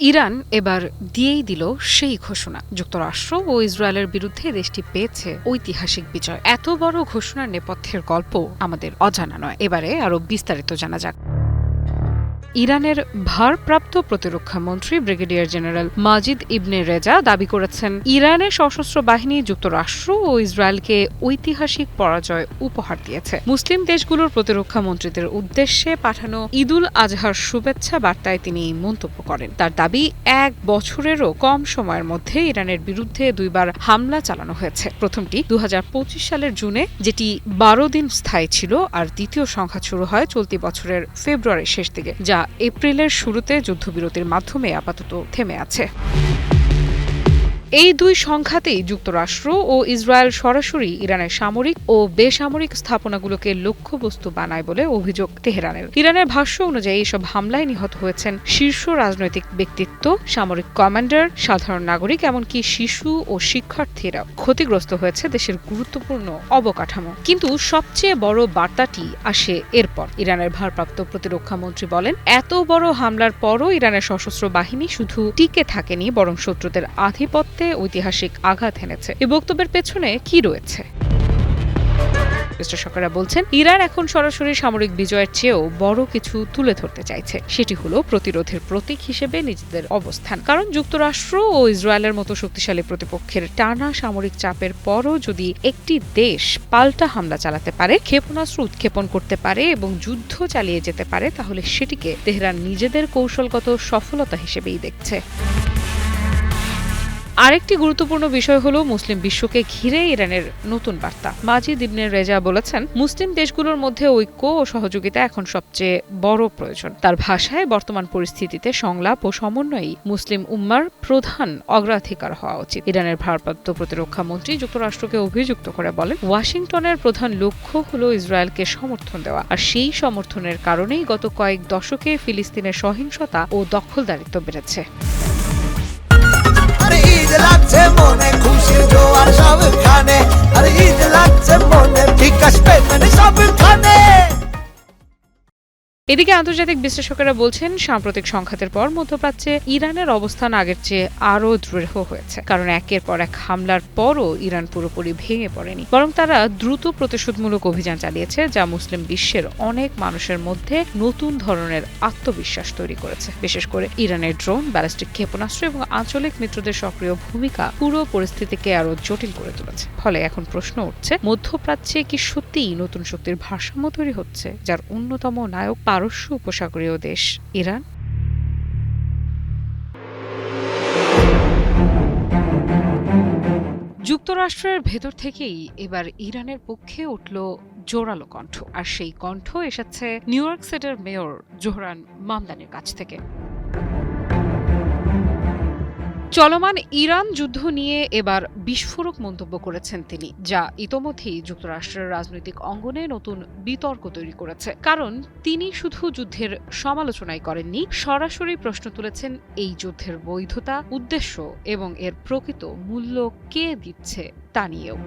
Iran এবার দিয়েই দিল সেই ঘোষণা। যুক্তরাষ্ট্র ও ইসরায়েলের বিরুদ্ধে দেশটি পেয়েছে ঐতিহাসিক বিজয়। এত বড় ঘোষণার নেপথ্যের গল্প আমাদের অজানা নয়। এবারে আরো বিস্তারিত জানা যাক। ইরানের ভারপ্রাপ্ত প্রতিরক্ষা মন্ত্রী ব্রিগেডিয়ার জেনারেল মাজিদ ইবনে রেজা দাবি করেছেন, ইরানের সশস্ত্র বাহিনী যুক্তরাষ্ট্র ও ইসরায়েলকে ঐতিহাসিক পরাজয় উপহার দিয়েছে। মুসলিম দেশগুলোর প্রতিরক্ষা মন্ত্রীদের উদ্দেশ্যে পাঠানো ঈদুল আজহার শুভেচ্ছা বার্তায় তিনি এই মন্তব্য করেন। তার দাবি, 1 বছরেরও কম সময়ের মধ্যে ইরানের বিরুদ্ধে 2বার হামলা চালানো হয়েছে। প্রথমটি 2025 সালের জুনে, যেটি 12 দিন স্থায়ী ছিল, আর দ্বিতীয় সংঘাত শুরু হয় চলতি বছরের ফেব্রুয়ারির শেষ দিকে, যা এপ্রিলের শুরুতে যুদ্ধবিরতির মাধ্যমে আপাতত থেমে আছে। এই দুই সংঘাতেই যুক্তরাষ্ট্র ও ইসরায়েল সরাসরি ইরানের সামরিক ও বেসামরিক স্থাপনাগুলোকে লক্ষ্যবস্তু বানায় বলে অভিযোগ তেহরানের। ইরানের ভাষ্য অনুযায়ী এসব হামলায় নিহত হয়েছেন শীর্ষ রাজনৈতিক ব্যক্তিত্ব, সামরিক কমান্ডার, সাধারণ নাগরিক, এমনকি শিশু ও শিক্ষার্থীরা। ক্ষতিগ্রস্ত হয়েছে দেশের গুরুত্বপূর্ণ অবকাঠামো। কিন্তু সবচেয়ে বড় বার্তাটি আসে এরপর। ইরানের ভারপ্রাপ্ত প্রতিরক্ষা মন্ত্রী বলেন, এত বড় হামলার পরও ইরানের সশস্ত্র বাহিনী শুধু টিকে থাকেনি, বরং শত্রুদের আধিপত্যে ঐতিহাসিক আঘাত এনেছে। এই বক্তব্যের পেছনে কি রয়েছে? বিশ্লেষকেরা বলছেন, ইরান এখন সরাসরি সামরিক বিজয়ের চেয়েও বড় কিছু তুলে ধরতে চাইছে। সেটি হলো প্রতিরোধের প্রতীক হিসেবে নিজেদের অবস্থান। কারণ যুক্তরাষ্ট্র ও ইসরায়েলের মতো শক্তিশালী প্রতিপক্ষের টানা সামরিক চাপের পরও যদি একটি দেশ পাল্টা হামলা চালাতে পারে, ক্ষেপণাস্ত্র উৎক্ষেপণ করতে পারে এবং যুদ্ধ চালিয়ে যেতে পারে, তাহলে সেটিকে তেহরান নিজেদের কৌশলগত সফলতা হিসেবেই দেখছে। আরেকটি গুরুত্বপূর্ণ বিষয় হলো মুসলিম বিশ্বকে ঘিরে ইরানের নতুন বার্তা। মাজিদ ইবনে রেজা বলেছেন, মুসলিম দেশগুলোর মধ্যে ঐক্য ও সহযোগিতা এখন সবচেয়ে বড় প্রয়োজন। তার ভাষায়, বর্তমান পরিস্থিতিতে সংলাপ ও সমন্বয়ই মুসলিম উম্মার প্রধান অগ্রাধিকার হওয়া উচিত। ইরানের ভারপ্রাপ্ত প্রতিরক্ষা মন্ত্রী যুক্তরাষ্ট্রকে অভিযুক্ত করে বলেন, ওয়াশিংটনের প্রধান লক্ষ্য হলো ইসরায়েলকে সমর্থন দেওয়া, আর সেই সমর্থনের কারণেই গত কয়েক দশকে ফিলিস্তিনের সহিংসতা ও দখলদারিত্ব বেড়েছে। লাগছে মনে খুশির জোয়ার সবখানে, আর ঈদ লাগছে মনে বিকাশ পেতে সবখানে। এদিকে আন্তর্জাতিক বিশ্লেষকেরা বলছেন, সাম্প্রতিক সংঘাতের পর মধ্যপ্রাচ্যে ইরানের অবস্থান আগের চেয়ে আরও দৃঢ় হয়েছে। কারণ একের পর এক হামলার পরও ইরান পুরোপুরি ভেঙে পড়েনি, বরং তারা দ্রুত প্রতিশোধমূলক অভিযান চালিয়েছে, যা মুসলিম বিশ্বের অনেক মানুষের মধ্যে নতুন ধরনের আত্মবিশ্বাস তৈরি করেছে। বিশেষ করে ইরানের ড্রোন, ব্যালিস্টিক ক্ষেপণাস্ত্র এবং আঞ্চলিক মিত্রদের সক্রিয় ভূমিকা পুরো পরিস্থিতিকে আরও জটিল করে তুলেছে। ফলে এখন প্রশ্ন উঠছে, মধ্যপ্রাচ্যে কি সত্যিই নতুন শক্তির ভারসাম্য তৈরি হচ্ছে, যার অন্যতম নায়ক পারস্য উপসাগরীয় দেশ ইরান? যুক্তরাষ্ট্রের ভেতর থেকেই এবার ইরানের পক্ষে উঠল জোরালো কণ্ঠ, আর সেই কণ্ঠ এসেছে নিউ ইয়র্ক সিটির মেয়র জোহরান মামদানির কাছ থেকে। চলমান ইরান যুদ্ধ নিয়ে এবার বিস্ফোরক মন্তব্য করেছেন তিনি, যা ইতোমধ্যেই যুক্তরাষ্ট্রের রাজনৈতিক অঙ্গনে নতুন বিতর্ক তৈরি করেছে। কারণ তিনি শুধু যুদ্ধের সমালোচনাই করেননি, সরাসরি প্রশ্ন তুলেছেন এই যুদ্ধের বৈধতা, উদ্দেশ্য এবং এর প্রকৃত মূল্য কে দিচ্ছে তা নিয়েও।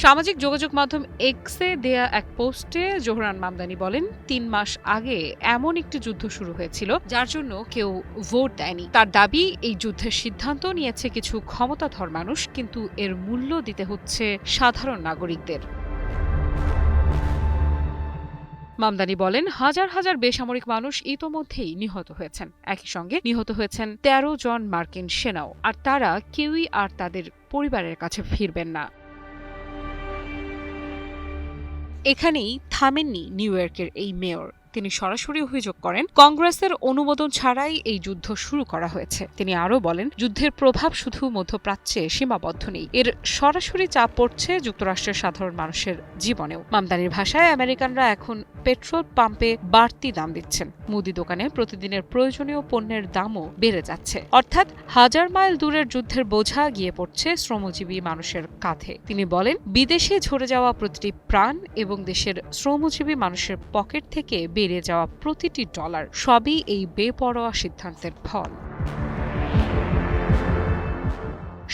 সামাজিক যোগাযোগ মাধ্যম এক্সে দেয়া এক পোস্টে জোহরান মামদানি বলেন, 3 মাস আগে এমন একটি যুদ্ধ শুরু হয়েছিল যার জন্য কেউ ভোট দেয়নি। তার দাবি, এই যুদ্ধের সিদ্ধান্ত নিয়েছে কিছু ক্ষমতাধর মানুষ, কিন্তু এর মূল্য দিতে হচ্ছে সাধারণ নাগরিকদের। মামদানি বলেন, হাজার হাজার বেসামরিক মানুষ ইতোমধ্যেই নিহত হয়েছেন। একই সঙ্গে নিহত হয়েছেন 13 জন মার্কিন সেনাও, আর তারা কেউই আর তাদের পরিবারের কাছে ফিরবেন না। এখানেই থামেননি নিউ ইয়র্কের এই মেয়র। তিনি সরাসরি অভিযোগ করেন, কংগ্রেসের অনুমোদন ছাড়াই এই যুদ্ধ শুরু করা হয়েছে। তিনি আরও বলেন, যুদ্ধের প্রভাব শুধু মধ্যপ্রাচ্যে সীমাবদ্ধ নেই, এর সরাসরি চাপ পড়ছে যুক্তরাষ্ট্রের সাধারণ মানুষের জীবনেও। মামদানির ভাষায়, আমেরিকানরা এখন পেট্রোল পাম্পে বাড়তি দাম দিচ্ছেন, মুদি দোকানে প্রতিদিনের প্রয়োজনীয় পণ্যের দামও বেড়ে যাচ্ছে। অর্থাৎ হাজার মাইল দূরের যুদ্ধের বোঝা গিয়ে পড়ছে শ্রমজীবী মানুষের কাঁধে। তিনি বলেন, বিদেশে ঝরে যাওয়া প্রতিটি প্রাণ এবং দেশের শ্রমজীবী মানুষের পকেট থেকে বেড়ে যাওয়া প্রতিটি ডলার সবই এই বেপরোয়া সিদ্ধান্তের ফল।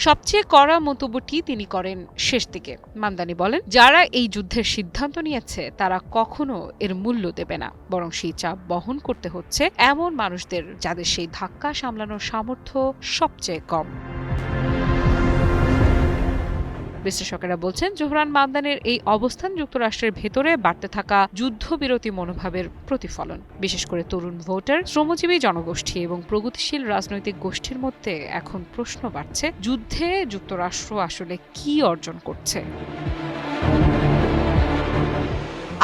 সবচেয়ে কড়া মন্তব্যটি তিনি করেন শেষ দিকে। মামদানি বলেন, যারা এই যুদ্ধের সিদ্ধান্ত নিয়েছে তারা কখনো এর মূল্য দেবে না, বরং সেই চাপ বহন করতে হচ্ছে এমন মানুষদের যাদের সেই ধাক্কা সামলানোর সামর্থ্য সবচেয়ে কম। বিশ্লেষকেরা বলছেন, জোহরান মামদানির এই অবস্থান যুক্তরাষ্ট্রের ভেতরে বাড়তে থাকা যুদ্ধবিরতি মনোভাবের প্রতিফলন। বিশেষ করে তরুণ ভোটার, শ্রমজীবী জনগোষ্ঠী এবং প্রগতিশীল রাজনৈতিক গোষ্ঠীর মধ্যে এখন প্রশ্ন বাড়ছে, যুদ্ধে যুক্তরাষ্ট্র আসলে কি অর্জন করছে।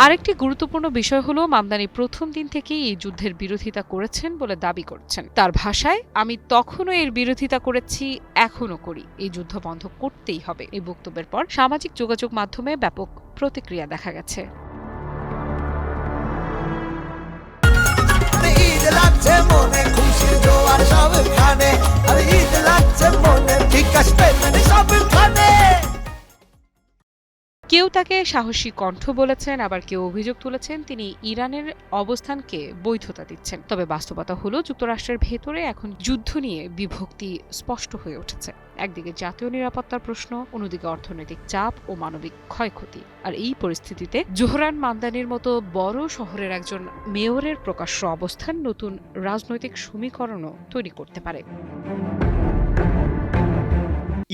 আরেকটি গুরুত্বপূর্ণ বিষয় হলো, মামদানি প্রথম দিন থেকেই এই যুদ্ধের বিরোধিতা করেছেন বলে দাবি করছেন। তার ভাষায়, আমি তখনও এর বিরোধিতা করেছি, এখনো করি, এই যুদ্ধ বন্ধ করতেই হবে। এই বক্তব্যের পর সামাজিক যোগাযোগ মাধ্যমে ব্যাপক প্রতিক্রিয়া দেখা গেছে। ঈদ লাগছে মনে, খুশির জোয়ার সবখানে, আরে ঈদ লাগছে মনে, বিকাশ পেমেন্ট সবখানে। কেউ তাকে সাহসী কণ্ঠ বলেছেন, আবার কেউ অভিযোগ তুলেছেন তিনি ইরানের অবস্থানকে বৈধতা দিচ্ছেন। তবে বাস্তবতা হলো, যুক্তরাষ্ট্রের ভেতরে এখন যুদ্ধ নিয়ে বিভক্তি স্পষ্ট হয়ে উঠেছে। একদিকে জাতীয় নিরাপত্তার প্রশ্ন, অন্যদিকে অর্থনৈতিক চাপ ও মানবিক ক্ষয়ক্ষতি। আর এই পরিস্থিতিতে জোহরান মামদানির মতো বড় শহরের একজন মেয়রের প্রকাশ্য অবস্থান নতুন রাজনৈতিক সমীকরণও তৈরি করতে পারে।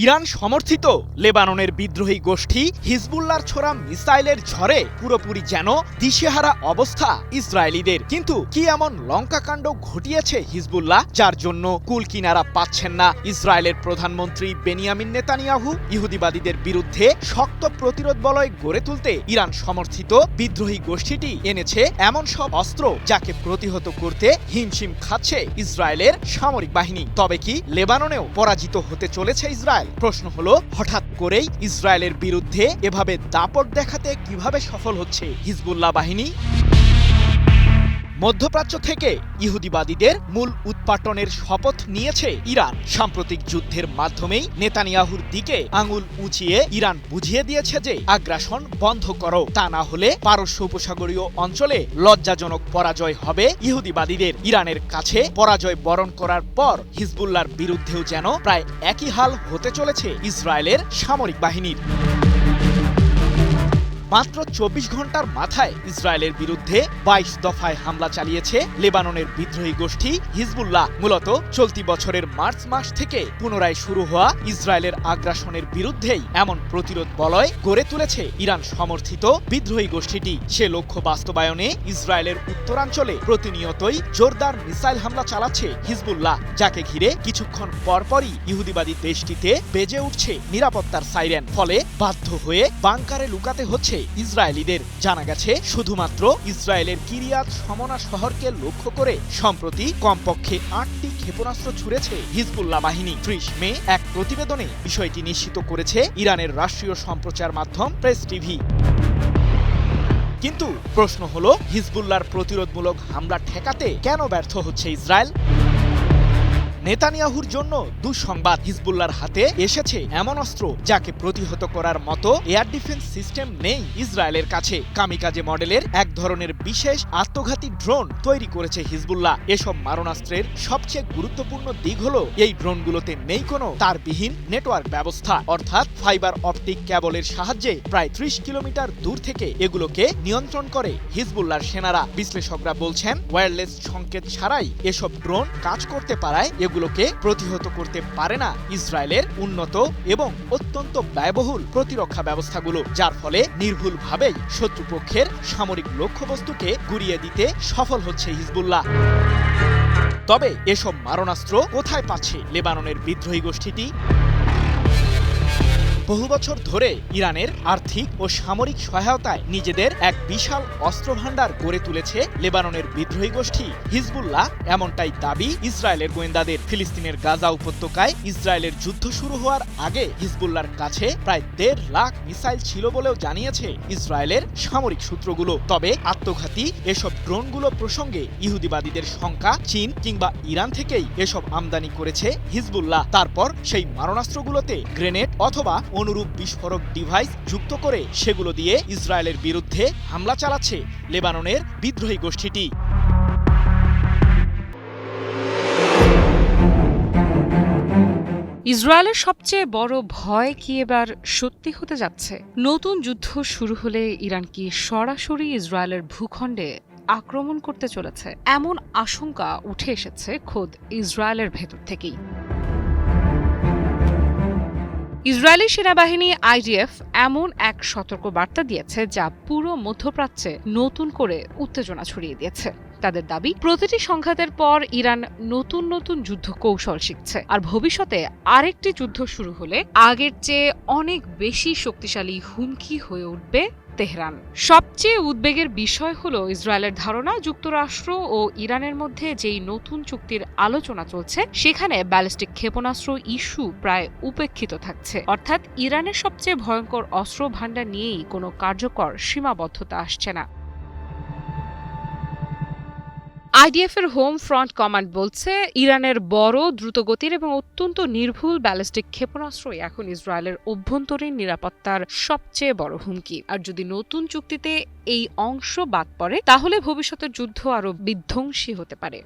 ইরান সমর্থিত লেবাননের বিদ্রোহী গোষ্ঠী হিজবুল্লাহর ছোড়া মিসাইলের ঝড়ে পুরোপুরি যেন দিশেহারা অবস্থা ইসরায়েলিদের। কিন্তু কি এমন লঙ্কাকাণ্ড ঘটিয়েছে হিজবুল্লাহ, যার জন্য কুল কিনারা পাচ্ছেন না ইসরায়েলের প্রধানমন্ত্রী বেনিয়ামিন নেতানিয়াহু? ইহুদিবাদীদের বিরুদ্ধে শক্ত প্রতিরোধ বলয় গড়ে তুলতে ইরান সমর্থিত বিদ্রোহী গোষ্ঠীটি এনেছে এমন সব অস্ত্র যাকে প্রতিহত করতে হিমশিম খাচ্ছে ইসরায়েলের সামরিক বাহিনী। তবে কি লেবাননেও পরাজিত হতে চলেছে ইসরায়েল? প্রশ্ন হলো, হঠাৎ করেই ইসরায়েলের বিরুদ্ধে এভাবে দাপট দেখাতে কিভাবে সফল হচ্ছে হিজবুল্লাহ বাহিনী? মধ্যপ্রাচ্য থেকে ইহুদিবাদীদের মূল উৎপাটনের শপথ নিয়েছে ইরান। সাম্প্রতিক যুদ্ধের মাধ্যমেই নেতানিয়াহুর দিকে আঙুল উঁচিয়ে ইরান বুঝিয়ে দিয়েছে যে আগ্রাসন বন্ধ করো, তা না হলে পারস্য উপসাগরীয় অঞ্চলে লজ্জাজনক পরাজয় হবে ইহুদিবাদীদের। ইরানের কাছে পরাজয় বরণ করার পর হিজবুল্লাহর বিরুদ্ধেও যেন প্রায় একই হাল হতে চলেছে ইসরায়েলের সামরিক বাহিনীর। মাত্র ২৪ ঘন্টার মাথায় ইসরায়েলের বিরুদ্ধে ২২ দফায় হামলা চালিয়েছে লেবাননের বিদ্রোহী গোষ্ঠী হিজবুল্লাহ। মূলত চলতি বছরের মার্চ মাস থেকে পুনরায় শুরু হওয়া ইসরায়েলের আগ্রাসনের বিরুদ্ধেই এমন প্রতিরোধ বলয় গড়ে তুলেছে ইরান সমর্থিত বিদ্রোহী গোষ্ঠীটি। সে লক্ষ্য বাস্তবায়নে ইসরায়েলের উত্তরাঞ্চলে প্রতিনিয়তই জোরদার মিসাইল হামলা চালাচ্ছে হিজবুল্লাহ, যাকে ঘিরে কিছুক্ষণ পরপরই ইহুদিবাদী দেশটিতে বেজে উঠছে নিরাপত্তার সাইরেন। ফলে বাধ্য হয়ে বাংকারে লুকাতে হচ্ছে ইসরায়েলিদের। জানা গেছে, শুধুমাত্র ইসরায়েলের কিরিয়াত সমনা শহরকে লক্ষ্য করে সম্প্রতি কমপক্ষে ৮টি ক্ষেপণাস্ত্র ছুড়েছে হিজবুল্লাহ বাহিনী। ৩০ মে এক প্রতিবেদনে বিষয়টি নিশ্চিত করেছে ইরানের রাষ্ট্রীয় সম্প্রচার মাধ্যম প্রেস টিভি। কিন্তু প্রশ্ন হলো, হিজবুল্লাহর প্রতিরোধমূলক হামলা ঠেকাতে কেন ব্যর্থ হচ্ছে ইসরায়েল? নেতানিয়াহুর জন্য দুঃসংবাদ, হিজবুল্লাহর হাতে এসেছে এমন অস্ত্র যাকে প্রতিহত করার মতো এয়ার ডিফেন্স সিস্টেম নেই ইসরায়েলের কাছে। কামিকাজে মডেলের এক ধরনের বিশেষ আত্মঘাতী ড্রোন তৈরি করেছে হিজবুল্লাহ। এসব মারণাস্ত্রের সবচেয়ে গুরুত্বপূর্ণ দিক হলো, এই ড্রোনগুলোতে নেই কোনো তারবিহীন নেটওয়ার্ক ব্যবস্থা, অর্থাৎ ফাইবার অপটিক কেবলের সাহায্যে প্রায় ৩০ কিলোমিটার দূর থেকে এগুলোকে নিয়ন্ত্রণ করে হিজবুল্লাহর সেনারা। বিশ্লেষকরা বলছেন, ওয়্যারলেস সংকেত ছাড়াই এসব ড্রোন কাজ করতে পারায় এগুলোকে প্রতিহত করতে পারে না ইসরায়েলের উন্নত এবং অত্যন্ত ব্যয়বহুল প্রতিরক্ষা ব্যবস্থাগুলো, যার ফলে নির্ভুলভাবেই শত্রুপক্ষের সামরিক লক্ষ্যবস্তুকে গুড়িয়ে দিতে সফল হচ্ছে হিজবুল্লাহ। তবে এসব মারণাস্ত্র কোথায় পাচ্ছে লেবাননের বিদ্রোহী গোষ্ঠীটি? বহু বছর ধরে ইরানের আর্থিক ও সামরিক সহায়তায় নিজেদের এক বিশাল অস্ত্রভাণ্ডার গড়ে তুলেছে লেবাননের বিদ্রোহী গোষ্ঠী হিজবুল্লাহ, এমনটাই দাবি ইসরায়েলের গোয়েন্দাদের। ফিলিস্তিনের গাজা উপত্যকায় ইসরায়েলের যুদ্ধ শুরু হওয়ার আগে হিজবুল্লাহর কাছে প্রায় ১.৫ লাখ মিসাইল ছিল বলেও জানিয়েছে ইসরায়েলের সামরিক সূত্রগুলো। তবে আত্মঘাতী এসব ড্রোনগুলো প্রসঙ্গে ইহুদিবাদীদের শঙ্কা, চীন কিংবা ইরান থেকেই এসব আমদানি করেছে হিজবুল্লাহ। তারপর সেই মারণাস্ত্রগুলোতে গ্রেনেড অথবা অনুরূপ বিস্ফোরক ডিভাইস যুক্ত করে সেগুলো দিয়ে ইসরায়েলের বিরুদ্ধে হামলা চালাচ্ছে লেবাননের বিদ্রোহী গোষ্ঠীটি। ইসরায়েলের সবচেয়ে বড় ভয় কি এবার সত্যি হতে যাচ্ছে? নতুন যুদ্ধ শুরু হলে ইরান কি সরাসরি ইসরায়েলের ভূখণ্ডে আক্রমণ করতে চলেছে? এমন আশঙ্কা উঠে এসেছে খোদ ইসরায়েলের ভেতর থেকেই। ইসরায়েলি সেনাবাহিনী আইডিএফ এমন এক সতর্ক বার্তা দিয়েছে যা পুরো মধ্যপ্রাচ্যে নতুন করে উত্তেজনা ছড়িয়ে দিয়েছে। তাদের দাবি, প্রতিটি সংঘাতের পর ইরান নতুন নতুন যুদ্ধ কৌশল শিখছে, আর ভবিষ্যতে আরেকটি যুদ্ধ শুরু হলে আগের চেয়ে অনেক বেশি শক্তিশালী হুমকি হয়ে উঠবে তেহরান। সবচেয়ে উদ্বেগের বিষয় হলো ইসরায়েলের ধারণা, যুক্তরাষ্ট্র ও ইরানের মধ্যে যেই নতুন চুক্তির আলোচনা চলছে সেখানে ব্যালিস্টিক ক্ষেপণাস্ত্র ইস্যু প্রায় উপেক্ষিত থাকছে। অর্থাৎ ইরানের সবচেয়ে ভয়ঙ্কর অস্ত্র ভান্ডার নিয়েই কোনো কার্যকর সীমাবদ্ধতা আসছে না। আইডিএফ এর হোম ফ্রন্ট কমান্ড বলছে, ইরানের বড়, দ্রুতগতির এবং অত্যন্ত নির্ভুল ব্যালিস্টিক ক্ষেপণাস্ত্রই এখন ইসরায়েলের অভ্যন্তরীণ নিরাপত্তার সবচেয়ে বড় হুমকি। আর যদি নতুন চুক্তিতে এই অংশ বাদ পড়ে তাহলে ভবিষ্যতের যুদ্ধ আরও বিধ্বংসী হতে পারে।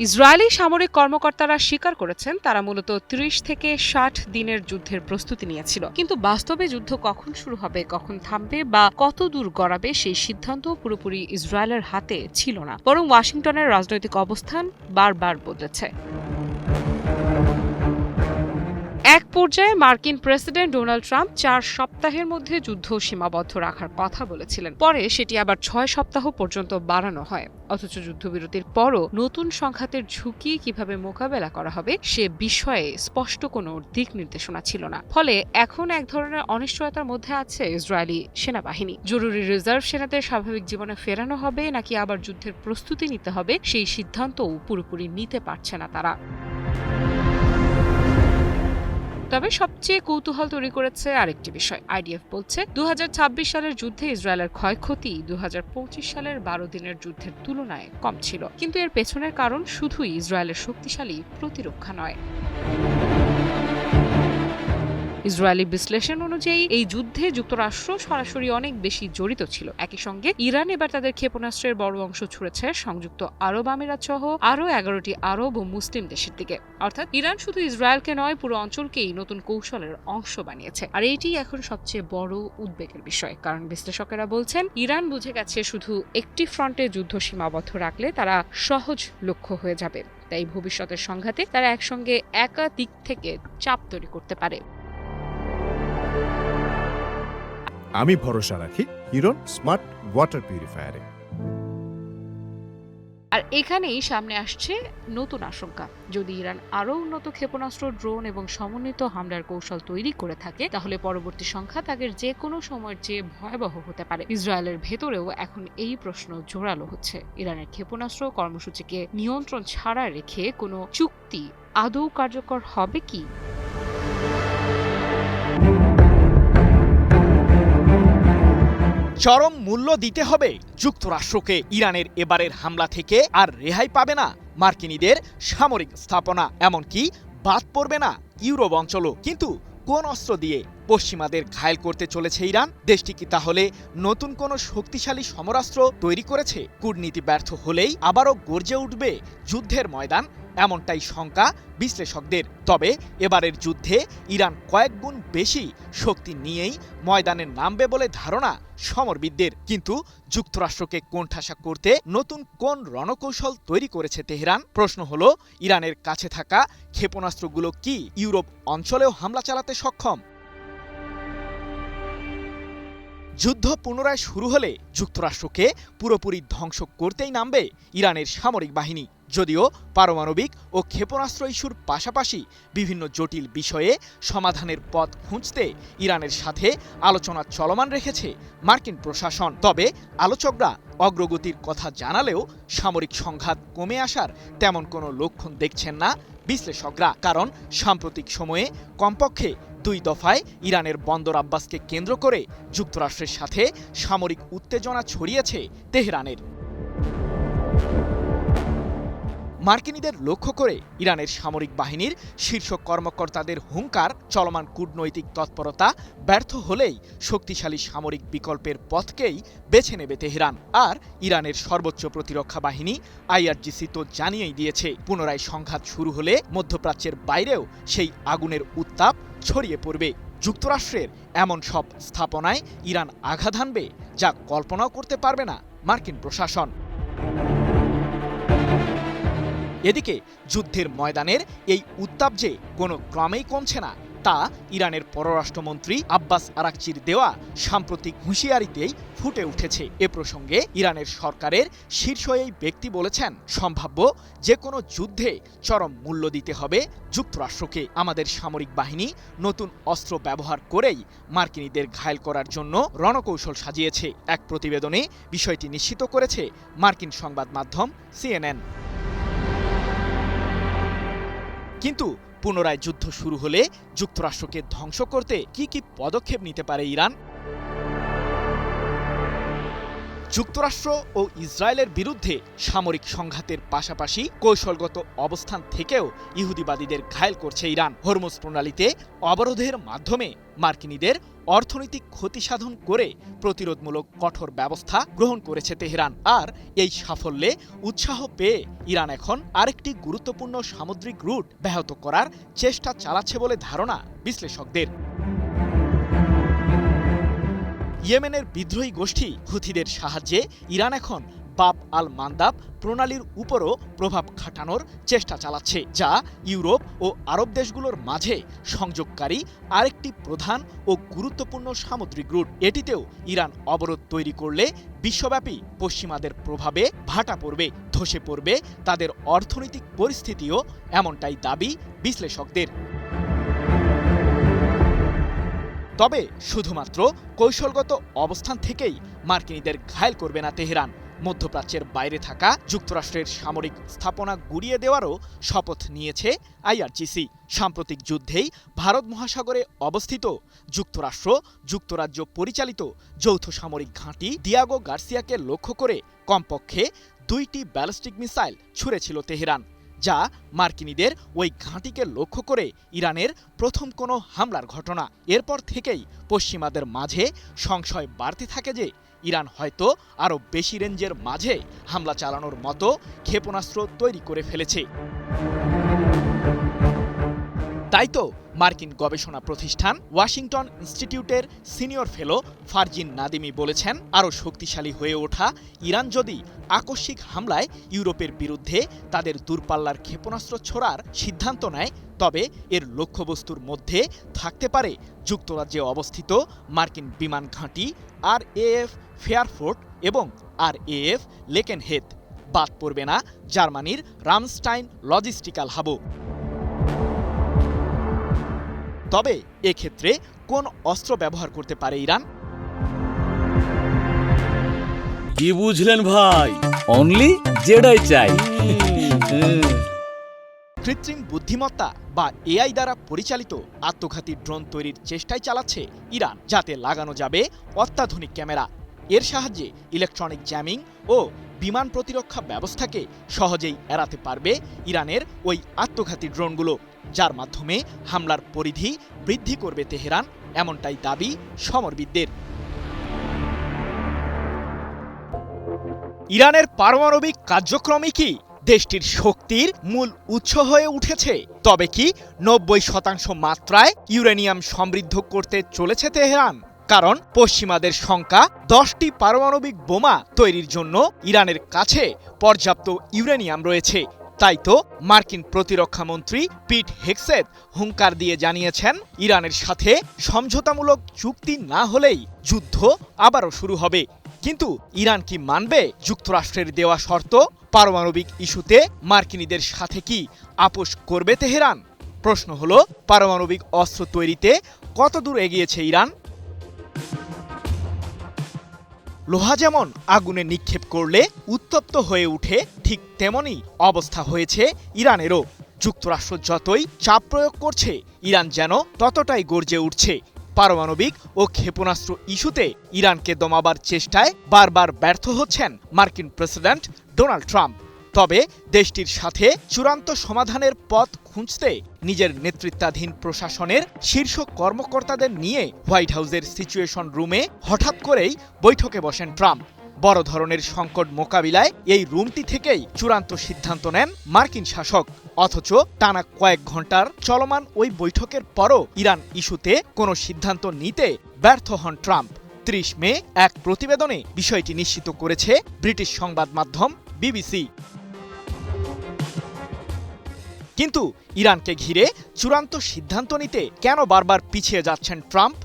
ইসরায়েলি সামরিক কর্মকর্তারা স্বীকার করেছেন তারা মূলত ৩০ থেকে ৬০ দিনের যুদ্ধের প্রস্তুতি নিয়েছিল, কিন্তু বাস্তবে যুদ্ধ কখন শুরু হবে, কখন থামবে বা কত দূর গড়াবে সেই সিদ্ধান্ত পুরোপুরি ইসরায়েলের হাতে ছিল না, বরং ওয়াশিংটনের রাজনৈতিক অবস্থান বারবার বদলেছে। এক পর্যায়ে মার্কিন প্রেসিডেন্ট ডোনাল্ড ট্রাম্প ৪ সপ্তাহের মধ্যে যুদ্ধ সীমাবদ্ধ রাখার কথা বলেছিলেন। পরে সেটি আবার ৬ সপ্তাহ পর্যন্ত বাড়ানো হয়। অথচ যুদ্ধবিরতির পরও নতুন সংঘাতের ঝুঁকি কিভাবে মোকাবেলা করা হবে সে বিষয়ে স্পষ্ট কোনো দিক নির্দেশনা ছিল না। ফলে এখন এক ধরনের অনিশ্চয়তার মধ্যে আছে ইসরায়েলি সেনাবাহিনী। জরুরি রিজার্ভ সেনাদের স্বাভাবিক জীবনে ফেরানো হবে নাকি আবার যুদ্ধের প্রস্তুতি নিতে হবে সেই সিদ্ধান্তও পুরোপুরি নিতে পারছে না তারা। তবে সবচেয়ে কৌতূহল তৈরি করেছে আরেকটি বিষয়। আইডিএফ বলছে ২০২৬ সালের যুদ্ধে ইসরায়েলের ক্ষয়ক্ষতি ২০২৫ সালের ১২ দিনের যুদ্ধের তুলনায় কম ছিল, কিন্তু এর পেছনের কারণ শুধুই ইসরায়েলের শক্তিশালী প্রতিরক্ষা নয়। ইসরায়েলি বিশ্লেষণ অনুযায়ী এই যুদ্ধে যুক্তরাষ্ট্র সরাসরি অনেক বেশি জড়িত ছিল। একই সঙ্গে ইরান এবার তাদের ক্ষেপণাস্ত্রের বড় অংশ ছুড়েছে সংযুক্ত আরব আমিরাত সহ আরও ১১টি আরব ও মুসলিম দেশের দিকে। অর্থাৎ ইরান শুধু ইসরায়েলকে নয়, পুরো অঞ্চলকেই নতুন কৌশলের অংশ বানিয়েছে। আর এইটি এখন সবচেয়ে বড় উদ্বেগের বিষয়, কারণ বিশ্লেষকেরা বলছেন ইরান বুঝে গেছে শুধু একটি ফ্রন্টে যুদ্ধ সীমাবদ্ধ রাখলে তারা সহজ লক্ষ্য হয়ে যাবে। তাই ভবিষ্যতের সংঘাতে তারা একসঙ্গে একাধিক থেকে চাপ তৈরি করতে পারে। আমি ভরসা রাখি হিরন স্মার্ট ওয়াটার পিউরিফায়ারে। আর এখানেই সামনে আসছে নতুন আশঙ্কা। যদি ইরান আরও উন্নত ক্ষেপণাস্ত্র, ড্রোন এবং সমন্বিত হামলার কৌশল তৈরি করে থাকে তাহলে পরবর্তী সংঘাত আগের যে কোনো সময়ের চেয়ে ভয়াবহ হতে পারে। ইসরায়েলের ভেতরেও এখন এই প্রশ্ন জোরালো হচ্ছে, ইরানের ক্ষেপণাস্ত্র কর্মসূচিকে নিয়ন্ত্রণ ছাড়া রেখে কোনো চুক্তি আদৌ কার্যকর হবে কি? চরম মূল্য দিতে হবে যুক্তরাষ্ট্রকে। ইরানের এবারের হামলা থেকে আর রেহাই পাবে না মার্কিনীদের সামরিক স্থাপনা, এমনকি বাদ পড়বে না ইউরোপ অঞ্চলও। কিন্তু কোন অস্ত্র দিয়ে পশ্চিমাদের ঘায়েল করতে চলেছে ইরান? দেশটি কি তাহলে নতুন কোনো শক্তিশালী সমরাস্ত্র তৈরি করেছে? কূটনীতি ব্যর্থ হলেই আবারও গর্জে উঠবে যুদ্ধের ময়দান, এমনটাই শঙ্কা বিশ্লেষকদের। তবে এবারের যুদ্ধে ইরান কয়েক গুণ বেশি শক্তি নিয়েই ময়দানে নামবে বলে ধারণা সমরবিদদের। কিন্তু যুক্তরাষ্ট্রকে কোণঠাসা করতে নতুন কোন রণকৌশল তৈরি করেছে তেহরান? প্রশ্ন হলো, ইরানের কাছে থাকা ক্ষেপণাস্ত্রগুলো কি ইউরোপ অঞ্চলেও হামলা চালাতে সক্ষম? যুদ্ধ পুনরায় শুরু হলে যুক্তরাষ্ট্রকে পুরোপুরি ধ্বংস করতেই নামবে ইরানের সামরিক বাহিনী। যদিও পারমাণবিক ও ক্ষেপণাস্ত্র ইস্যুর পাশাপাশি বিভিন্ন জটিল বিষয়ে সমাধানের পথ খুঁজতে ইরানের সাথে আলোচনা চলমান রেখেছে মার্কিন প্রশাসন। তবে আলোচকরা অগ্রগতির কথা জানালেও সামরিক সংঘাত কমে আসার তেমন কোনো লক্ষণ দেখছেন না বিশ্লেষকরা। কারণ সাম্প্রতিক সময়ে কমপক্ষে ২ দফায় ইরানের বন্দর আব্বাসকে কেন্দ্র করে যুক্তরাষ্ট্রের সাথে সামরিক উত্তেজনা ছড়িয়েছে তেহরানের। মার্কিনীদের লক্ষ্য করে ইরানের সামরিক বাহিনীর শীর্ষ কর্মকর্তাদের হুঙ্কার, চলমান কূটনৈতিক তৎপরতা ব্যর্থ হলেই শক্তিশালী সামরিক বিকল্পের পথকেই বেছে নেবে তেহরান। আর ইরানের সর্বোচ্চ প্রতিরক্ষা বাহিনী IRGC তো জানিয়েই দিয়েছে, পুনরায় সংঘাত শুরু হলে মধ্যপ্রাচ্যের বাইরেও সেই আগুনের উত্তাপ ছড়িয়ে পড়বে। যুক্তরাষ্ট্রের এমন সব স্থাপনায় ইরান আঘাত হানবে যা কল্পনাও করতে পারবে না মার্কিন প্রশাসন। এদিকে যুদ্ধের ময়দানের এই উত্তাপ যে কোনো ক্রমেই কমছে না তা ইরানের পররাষ্ট্রমন্ত্রী আব্বাস আরাকচির দেওয়া সাম্প্রতিক হুঁশিয়ারিতেই ফুটে উঠেছে। এ প্রসঙ্গে ইরানের সরকারের শীর্ষ এই ব্যক্তি বলেছেন, সম্ভাব্য যে কোনো যুদ্ধে চরম মূল্য দিতে হবে যুক্তরাষ্ট্রকে। আমাদের সামরিক বাহিনী নতুন অস্ত্র ব্যবহার করেই মার্কিনীদের ঘায়েল করার জন্য রণকৌশল সাজিয়েছে। এক প্রতিবেদনে বিষয়টি নিশ্চিত করেছে মার্কিন সংবাদ মাধ্যম CNN। কিন্তু পুনরায় যুদ্ধ শুরু হলে যুক্তরাষ্ট্রকে ধ্বংস করতে কি কি পদক্ষেপ নিতে পারে ইরান? যুক্তরাষ্ট্র ও ইসরায়েলের বিরুদ্ধে সামরিক সংঘাতের পাশাপাশি কৌশলগত অবস্থান থেকেও ইহুদিবাদীদের ঘায়েল করছে ইরান। হরমুজ প্রণালীতে অবরোধের মাধ্যমে মার্কিনীদের অর্থনৈতিক ক্ষতি সাধন করে প্রতিরোধমূলক কঠোর ব্যবস্থা গ্রহণ করেছে তেহরান। আর এই সাফল্যে উৎসাহ পেয়ে ইরান এখন আরেকটি গুরুত্বপূর্ণ সামুদ্রিক রুট ব্যাহত করার চেষ্টা চালাচ্ছে বলে ধারণা বিশ্লেষকদের। ইয়েমেনের বিদ্রোহী গোষ্ঠী হুথিদের সাহায্যে ইরান এখন বাব আল মান্দাব প্রণালীর উপরও প্রভাব খাটানোর চেষ্টা চালাচ্ছে, যা ইউরোপ ও আরব দেশগুলোর মাঝে সংযোগকারী আরেকটি প্রধান ও গুরুত্বপূর্ণ সামুদ্রিক রুট। এটিতেও ইরান অবরোধ তৈরি করলে বিশ্বব্যাপী পশ্চিমাদের প্রভাবে ভাটা পড়বে, ধসে পড়বে তাদের অর্থনৈতিক পরিস্থিতিও, এমনটাই দাবি বিশ্লেষকদের। তবে শুধুমাত্র কৌশলগত অবস্থান থেকেই মার্কিনীদের ঘায়েল করবে না তেহরান। মধ্যপ্রাচ্যের বাইরে থাকা যুক্তরাষ্ট্রের সামরিক স্থাপনা গুড়িয়ে দেওয়ারও শপথ নিয়েছে IRGC। সাম্প্রতিক যুদ্ধেই ভারত মহাসাগরে অবস্থিত যুক্তরাষ্ট্র যুক্তরাজ্য পরিচালিত যৌথ সামরিক ঘাঁটি দিয়াগো গার্সিয়াকে লক্ষ্য করে কমপক্ষে 2টি ব্যালিস্টিক মিসাইল ছুঁড়েছিল তেহরান, যা মার্কিনীদের ওই ঘাঁটিকে লক্ষ্য করে ইরানের প্রথম কোনো হামলার ঘটনা। এরপর থেকেই পশ্চিমাদের মাঝে সংশয় বাড়তে থাকে যে ইরান হয়তো আরও বেশি রেঞ্জের মাঝে হামলা চালানোর মতো ক্ষেপণাস্ত্র তৈরি করে ফেলেছে। তাই তো মার্কিন গবেষণা প্রতিষ্ঠান ওয়াশিংটন ইনস্টিটিউটের সিনিয়র ফেলো ফারজিন নাদিমি বলেছেন, আরও শক্তিশালী হয়ে ওঠা ইরান যদি আকস্মিক হামলায় ইউরোপের বিরুদ্ধে তাদের দূরপাল্লার ক্ষেপণাস্ত্র ছোড়ার সিদ্ধান্ত নেয়, তবে এর লক্ষ্যবস্তুর মধ্যে থাকতে পারে যুক্তরাজ্যে অবস্থিত মার্কিন বিমান ঘাঁটি RAF ফেয়ারফোর্ট এবং RAF লেকেনহেদ। বাদ পড়বে না জার্মানির রামস্টাইন লজিস্টিক্যাল হাবও। তবে এক্ষেত্রে কোন অস্ত্র ব্যবহার করতে পারে ইরান? কি বুঝলেন ভাই? অনলি জেডাই চাই। কৃত্রিম বুদ্ধিমত্তা বা AI দ্বারা পরিচালিত আত্মঘাতী ড্রোন তৈরির চেষ্টাই চালাচ্ছে ইরান, যাতে লাগানো যাবে অত্যাধুনিক ক্যামেরা। এর সাহায্যে ইলেকট্রনিক জ্যামিং ও বিমান প্রতিরক্ষা ব্যবস্থাকে সহজেই এড়াতে পারবে ইরানের ওই আত্মঘাতী ড্রোনগুলো, যার মাধ্যমে হামলার পরিধি বৃদ্ধি করবে তেহরান, এমনটাই দাবি সমরবিদদের। ইরানের পারমাণবিক কার্যক্রমই কি দেশটির শক্তির মূল উৎস হয়ে উঠেছে? তবে কি 90% মাত্রায় ইউরেনিয়াম সমৃদ্ধ করতে চলেছে তেহরান? কারণ পশ্চিমাদের শঙ্কা 10টি পারমাণবিক বোমা তৈরির জন্য ইরানের কাছে পর্যাপ্ত ইউরেনিয়াম রয়েছে। তাই তো মার্কিন প্রতিরক্ষা মন্ত্রী পিট হেগসেথ হুঙ্কার দিয়ে জানিয়েছেন, ইরানের সাথে সমঝোতামূলক চুক্তি না হলেই যুদ্ধ আবারও শুরু হবে। কিন্তু ইরান কি মানবে যুক্তরাষ্ট্রের দেওয়া শর্ত? পারমাণবিক ইস্যুতে মার্কিনীদের সাথে কি আপোষ করবে তেহরান? প্রশ্ন হলো, পারমাণবিক অস্ত্র তৈরিতে কতদূর এগিয়েছে ইরান? লোহা যেমন আগুনে নিক্ষেপ করলে উত্তপ্ত হয়ে উঠে, ঠিক তেমনই অবস্থা হয়েছে ইরানেরও। যুক্তরাষ্ট্র যতই চাপ প্রয়োগ করছে, ইরান যেন ততটাই গর্জে উঠছে। পারমাণবিক ও ক্ষেপণাস্ত্র ইস্যুতে ইরানকে দমাবার চেষ্টায় বারবার ব্যর্থ হচ্ছেন মার্কিন প্রেসিডেন্ট ডোনাল্ড ট্রাম্প। তবে দেশটির সাথে চূড়ান্ত সমাধানের পথ খুঁজতে নিজের নেতৃত্বাধীন প্রশাসনের শীর্ষ কর্মকর্তাদের নিয়ে হোয়াইট হাউসের সিচুয়েশন রুমে হঠাৎ করেই বৈঠকে বসেন ট্রাম্প। বড় ধরনের সংকট মোকাবিলায় এই রুমটি থেকেই চূড়ান্ত সিদ্ধান্ত নেন মার্কিন শাসক। অথচ টানা কয়েক ঘন্টার চলমান ওই বৈঠকের পরও ইরান ইস্যুতে কোনো সিদ্ধান্ত নিতে ব্যর্থ হন ট্রাম্প। ৩০ মে এক প্রতিবেদনে বিষয়টি নিশ্চিত করেছে ব্রিটিশ সংবাদ মাধ্যম বিবিসি। কিন্তু ইরানকে ঘিরে চূড়ান্ত সিদ্ধান্ত নিতে কেন বারবার পিছিয়ে যাচ্ছেন ট্রাম্প?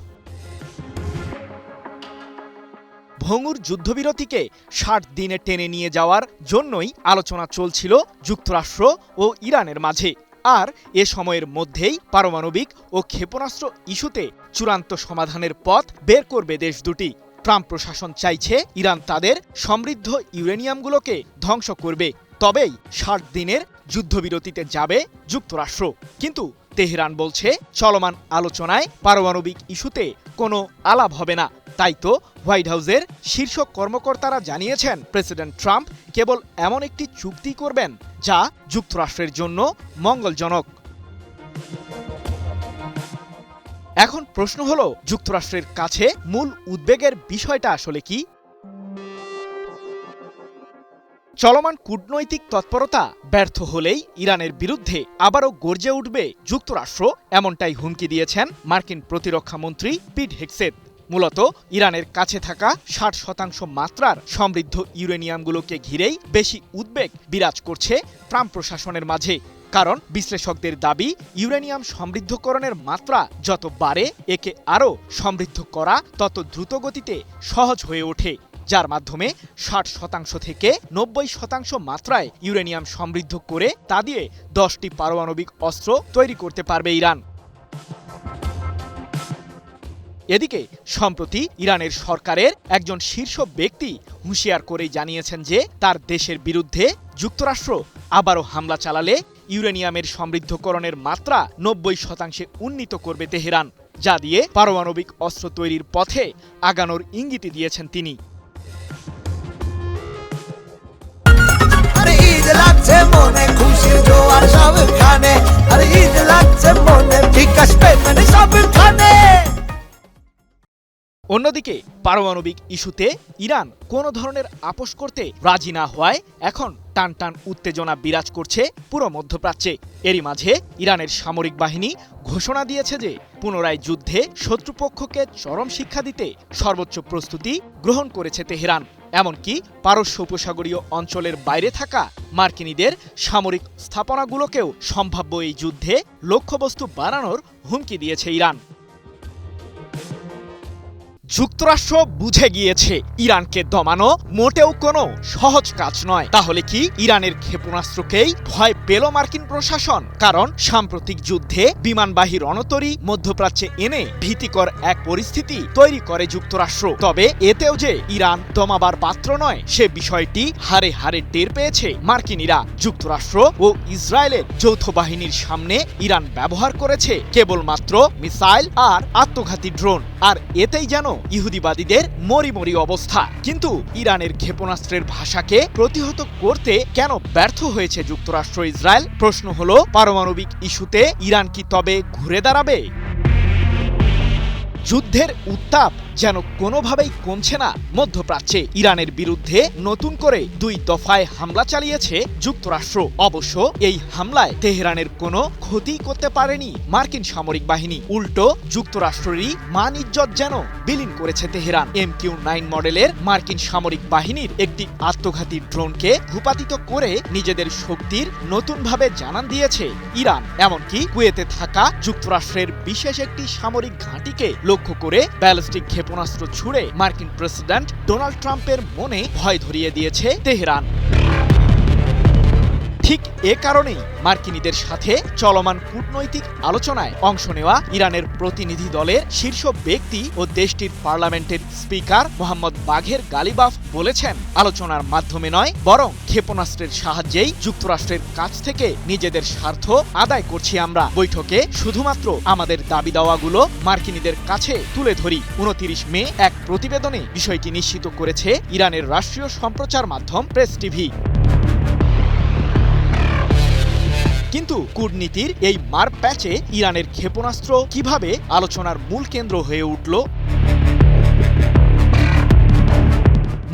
ভঙ্গুর যুদ্ধবিরতিকে ৬০ দিনে টেনে নিয়ে যাওয়ার জন্যই আলোচনা চলছিল যুক্তরাষ্ট্র ও ইরানের মাঝে। আর এ সময়ের মধ্যেই পারমাণবিক ও ক্ষেপণাস্ত্র ইস্যুতে চূড়ান্ত সমাধানের পথ বের করবে দেশ দুটি। ট্রাম্প প্রশাসন চাইছে ইরান তাদের সমৃদ্ধ ইউরেনিয়ামগুলোকে ধ্বংস করবে, তবেই ৬০ দিনের যুদ্ধবিরতিতে যাবে যুক্তরাষ্ট্র। কিন্তু তেহরান বলছে চলমান আলোচনায় পারমাণবিক ইস্যুতে কোনো আলাপ হবে না। তাই তো হোয়াইট হাউসের শীর্ষ কর্মকর্তারা জানিয়েছেন প্রেসিডেন্ট ট্রাম্প কেবল এমন একটি চুক্তি করবেন যা যুক্তরাষ্ট্রের জন্য মঙ্গলজনক। এখন প্রশ্ন হলো, যুক্তরাষ্ট্রের কাছে মূল উদ্বেগের বিষয়টা আসলে কি? চলমান কূটনৈতিক তৎপরতা ব্যর্থ হলেই ইরানের বিরুদ্ধে আবারও গর্জে উঠবে যুক্তরাষ্ট্র, এমনটাই হুমকি দিয়েছেন মার্কিন প্রতিরক্ষা মন্ত্রী পিট হেগসেথ। মূলত ইরানের কাছে থাকা ৬০% মাত্রার সমৃদ্ধ ইউরেনিয়ামগুলোকে ঘিরেই বেশি উদ্বেগ বিরাজ করছে ট্রাম্প প্রশাসনের মাঝে। কারণ বিশ্লেষকদের দাবি, ইউরেনিয়াম সমৃদ্ধকরণের মাত্রা যত বাড়ে একে আরও সমৃদ্ধ করা তত দ্রুতগতিতে সহজ হয়ে ওঠে, যার মাধ্যমে ৬০% থেকে ৯০% মাত্রায় ইউরেনিয়াম সমৃদ্ধ করে তা দিয়ে 10টি পারমাণবিক অস্ত্র তৈরি করতে পারবে ইরান। এদিকে সম্প্রতি ইরানের সরকারের একজন শীর্ষ ব্যক্তি হুঁশিয়ার করেই জানিয়েছেন যে তার দেশের বিরুদ্ধে যুক্তরাষ্ট্র আবারও হামলা চালালে ইউরেনিয়ামের সমৃদ্ধকরণের মাত্রা ৯০% উন্নীত করবে তেহরান, যা দিয়ে পারমাণবিক অস্ত্র তৈরির পথে আগানোর ইঙ্গিত দিয়েছেন তিনি। ঈদ লাগছে মনে, খুশির জোয়ার সবখানে, আর ঈদ লাগছে মনে, বিকাশ পেমেন্ট সবখানে। অন্যদিকে পারমাণবিক ইস্যুতে ইরান কোনো ধরনের আপোষ করতে রাজি না হওয়ায় এখন টানটান উত্তেজনা বিরাজ করছে পুরো মধ্যপ্রাচ্যে। এরই মাঝে ইরানের সামরিক বাহিনী ঘোষণা দিয়েছে যে পুনরায় যুদ্ধে শত্রুপক্ষকে চরম শিক্ষা দিতে সর্বোচ্চ প্রস্তুতি গ্রহণ করেছে তেহরান। এমনকি পারস্য উপসাগরীয় অঞ্চলের বাইরে থাকা মার্কিনীদের সামরিক স্থাপনাগুলোকেও সম্ভাব্য এই যুদ্ধে লক্ষ্যবস্তু বানানোর হুমকি দিয়েছে ইরান। যুক্তরাষ্ট্র বুঝে গিয়েছে ইরানকে দমানো মোটেও কোনো সহজ কাজ নয়। তাহলে কি ইরানের ক্ষেপণাস্ত্রকেই ভয় পেল মার্কিন প্রশাসন? কারণ সাম্প্রতিক যুদ্ধে বিমানবাহী রণতরী মধ্যপ্রাচ্যে এনে ভীতিকর এক পরিস্থিতি তৈরি করে যুক্তরাষ্ট্র। তবে এতেও যে ইরান দমাবার পাত্র নয় সে বিষয়টি হারে হারে টের পেয়েছে মার্কিনীরা। যুক্তরাষ্ট্র ও ইসরায়েলের যৌথ বাহিনীর সামনে ইরান ব্যবহার করেছে কেবলমাত্র মিসাইল আর আত্মঘাতী ড্রোন, আর এতেই যেন ইহুদিবাদীদের মরিমরি অবস্থা। কিন্তু ইরানের ক্ষেপণাস্ত্রের ভাষাকে প্রতিহত করতে কেন ব্যর্থ হয়েছে যুক্তরাষ্ট্র ইসরায়েল? প্রশ্ন হলো, পারমাণবিক ইস্যুতে ইরান কি তবে ঘুরে দাঁড়াবে? যুদ্ধের উত্তাপ যেন কোনোভাবেই কমছে না মধ্যপ্রাচ্যে। ইরানের বিরুদ্ধে নতুন করে 2 দফায় হামলা চালিয়েছে যুক্তরাষ্ট্র। অবশ্য এই হামলায় তেহরানের কোনো ক্ষতি করতে পারেনি মার্কিন সামরিক বাহিনী। উল্টো যুক্তরাষ্ট্রেরই মান ইজ্জত যেন বিলীন করেছে তেহরান। MQ-9 মডেলের মার্কিন সামরিক বাহিনীর একটি আত্মঘাতী ড্রোনকে ভূপাতিত করে নিজেদের শক্তির নতুনভাবে জানান দিয়েছে ইরান। এমনকি কুয়েতে থাকা যুক্তরাষ্ট্রের বিশেষ একটি সামরিক ঘাঁটিকে লক্ষ্য করে ব্যালিস্টিক ক্ষেপণাস্ত্র ছুড়ে মার্কিন প্রেসিডেন্ট ডোনাল্ড ট্রাম্পের মনে ভয় ধরিয়ে দিয়েছে তেহরান। ঠিক এ কারণেই মার্কিনীদের সাথে চলমান কূটনৈতিক আলোচনায় অংশ নেওয়া ইরানের প্রতিনিধি দলের শীর্ষ ব্যক্তি ও দেশটির পার্লামেন্টের স্পিকার মোহাম্মদ বাঘের গালিবাফ বলেছেন, আলোচনার মাধ্যমে নয় বরং ক্ষেপণাস্ত্রের সাহায্যেই যুক্তরাষ্ট্রের কাছ থেকে নিজেদের স্বার্থ আদায় করছি আমরা। বৈঠকে শুধুমাত্র আমাদের দাবি দাওয়াগুলো মার্কিনীদের কাছে তুলে ধরি। 29 মে এক প্রতিবেদনে বিষয়টি নিশ্চিত করেছে ইরানের রাষ্ট্রীয় সম্প্রচার মাধ্যম প্রেস টিভি। কিন্তু কূটনীতির এই মার প্যাচে ইরানের ক্ষেপণাস্ত্র কিভাবে আলোচনার মূল কেন্দ্র হয়ে উঠল?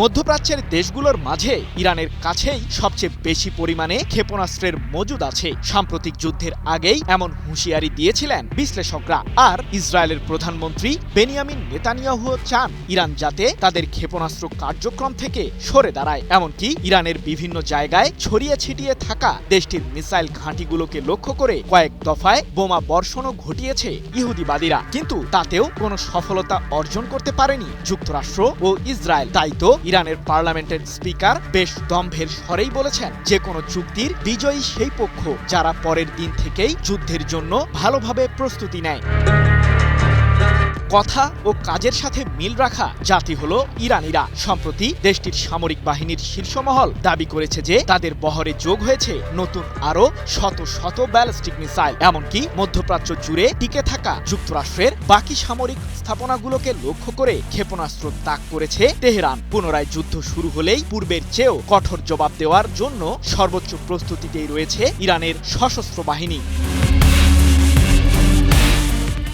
মধ্যপ্রাচ্যের দেশগুলোর মাঝে ইরানের কাছেই সবচেয়ে বেশি পরিমাণে ক্ষেপণাস্ত্রের মজুদ আছে। সাম্প্রতিক যুদ্ধের আগেই এমন হুঁশিয়ারি দিয়েছিলেন বিশ্লেষকরা। আর ইসরায়েলের প্রধানমন্ত্রী বেনিয়ামিন নেতানিয়াহু চান ইরান যাতে তাদের ক্ষেপণাস্ত্র কার্যক্রম থেকে সরে দাঁড়ায়। এমনকি ইরানের বিভিন্ন জায়গায় ছড়িয়ে ছিটিয়ে থাকা দেশটির মিসাইল ঘাঁটিগুলোকে লক্ষ্য করে কয়েক দফায় বোমা বর্ষণও ঘটিয়েছে ইহুদিবাদীরা। কিন্তু তাতেও কোনো সফলতা অর্জন করতে পারেনি যুক্তরাষ্ট্র ও ইসরায়েল। তাই তো ইরানের পার্লামেন্টের স্পিকার বেশ দম্ভের স্বরেই বলেছেন, যে কোনো চুক্তির বিজয়ী সেই পক্ষ যারা পরের দিন থেকেই যুদ্ধের জন্য ভালোভাবে প্রস্তুতি নেয়। কথা ও কাজের সাথে মিল রাখা জাতি হলো ইরানিরা। সম্প্রতি দেশটির সামরিক বাহিনীর শীর্ষমহল দাবি করেছে যে তাদের বহরে যোগ হয়েছে নতুন আরো শত শত ব্যালিস্টিক মিসাইল। এমনকি মধ্যপ্রাচ্য জুড়ে টিকে থাকা যুক্তরাষ্ট্রের বাকি সামরিক স্থাপনাগুলোকে লক্ষ্য করে ক্ষেপণাস্ত্র তাক করেছে তেহরান। পুনরায় যুদ্ধ শুরু হলেই পূর্বের চেয়েও কঠোর জবাব দেওয়ার জন্য সর্বোচ্চ প্রস্তুতিতেই রয়েছে ইরানের সশস্ত্র বাহিনী।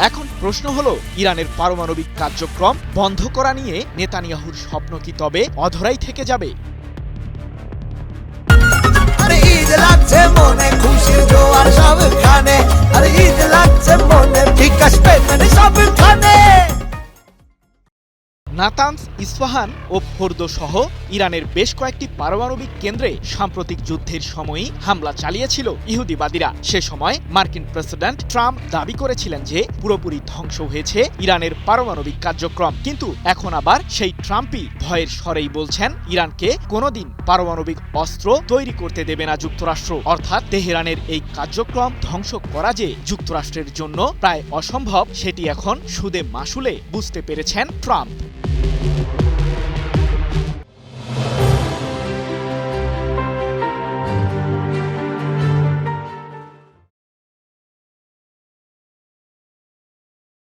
এখন প্রশ্ন হলো, ইরানের পারমাণবিক কার্যক্রম বন্ধ করা নিয়ে নেতানিয়াহুর স্বপ্ন কি তবে অধরাই থেকে যাবে? আরে ঈদ লাগছে মনে, খুশির জোয়ার সবখানে। আরে ঈদ লাগছে মনে, বিকাশ পেমেন্ট সবখানে। নাতানস, ইস্পাহান ও ফোর্দো সহ ইরানের বেশ কয়েকটি পারমাণবিক কেন্দ্রে সাম্প্রতিক যুদ্ধের সময়ই হামলা চালিয়েছিল ইহুদিবাদীরা। সে সময় মার্কিন প্রেসিডেন্ট ট্রাম্প দাবি করেছিলেন যে পুরোপুরি ধ্বংস হয়েছে ইরানের পারমাণবিক কার্যক্রম। কিন্তু এখন আবার সেই ট্রাম্পই ভয়ের স্বরেই বলছেন ইরানকে কোনোদিন পারমাণবিক অস্ত্র তৈরি করতে দেবে না যুক্তরাষ্ট্র। অর্থাৎ তেহরানের এই কার্যক্রম ধ্বংস করা যে যুক্তরাষ্ট্রের জন্য প্রায় অসম্ভব, সেটি এখন সুদে মাসুলে বুঝতে পেরেছেন ট্রাম্প।